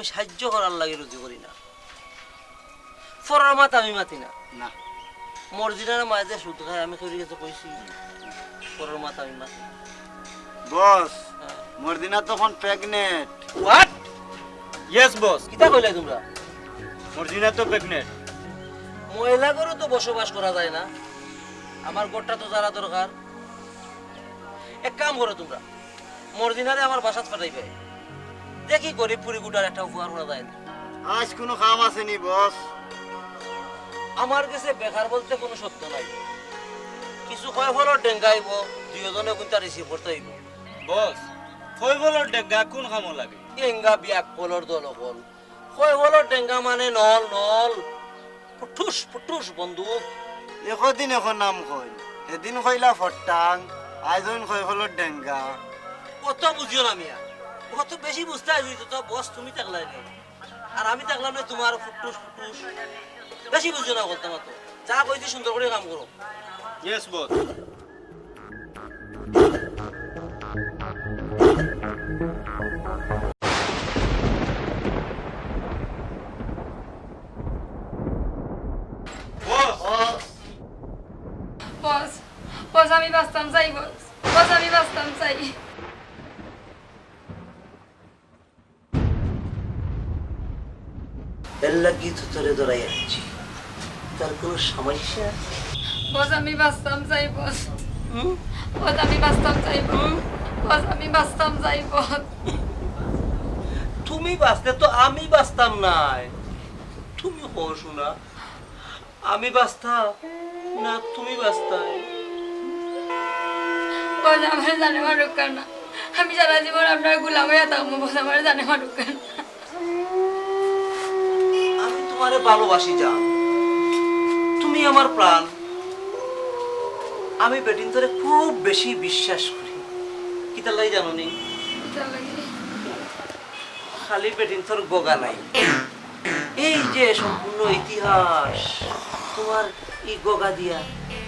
আমি সাহায্য করার লাগে রুজি করি না। ফরার মাত আমি মাতি না। না মর্জিনার মাঝে সুদ খায় আমি করি গেছে কইছি ফরার মাত আমি মাতি না। বস মর্দিনা তখন প্রেগনেন্ট। হোয়াট? ইয়েস বস, কিতা কইলাই তোমরা? মর্জিনা তো প্রেগনেন্ট। মহিলা করে তো বসবাস করা যায় না, আমার গোটটা তো জানা দরকার। এক কাম করো তোমরা, মর্জিনারে আমার বাসাত পাঠাইবে, দেখি গরিব পুরিগুটার একটা উপহার করা যায় না। আজ কোনো কাম আসেনি বস? আমার কাছে বেকার বলতে কোনো সত্য নাই। কিছু কয় হলো ডেঙ্গাইব, দুজনে কিন্তু রিসিভ করতে হইব। বস ফয়বলর ডেগা কোন কামো লাগে? ডেঙ্গা বিয়াক কলর দল কল কয় হলো ডেঙ্গা মানে নল নল ফুটুস ফুটুস বন্দুক। একদিন এখন নাম কই, এদিন কইলা ফটাং, আইজন কই হলো ডেঙ্গা। কত বুঝিও না মিয়া, কত বেশি বুঝতে আসবি তো বস। তুমি থাকলাই না আর আমি থাকলাম না, তোমার ফুটুস ফুটুস বেশি বুঝিও না বলতাম। তো যা কইছি সুন্দর করে কাম করো। Yes boss. বস বস আমি বাঁচতাম চাই, বস বস আমি বাঁচতাম চাই। এর লাগি তো তোরে ধরাই আনছি, তার কোনো সমস্যা? বস আমি বাঁচতাম চাই, বস বস আমি বাঁচতাম চাই, বস আমি বাঁচতাম চাই। বস তুমি বাঁচতে তো আমি বাঁচতাম নাই। তুমি হো শোনা, আমি বাঁচতাম না তুমি বাঁচতাই? বস আমার জানে মারুক না, আমি সারা জীবন আপনার গোলাম হইয়া থাকবো। বস আমার জানে মারুক না। আমি তোমারে ভালোবাসি জান, তুমি আমার প্রাণ। আমি বেটিন তোরে খুব বেশি বিশ্বাস করি। কিতা লাই জানো নি? খালি বেটিন তোর গোগা নাই, এই যে সম্পূর্ণ ইতিহাস তোমার এই গোগা দিয়া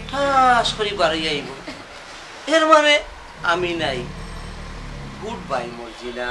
ঠাস করে বাড়ি আইব। এর মানে আমি নাই। Good bye Marjina.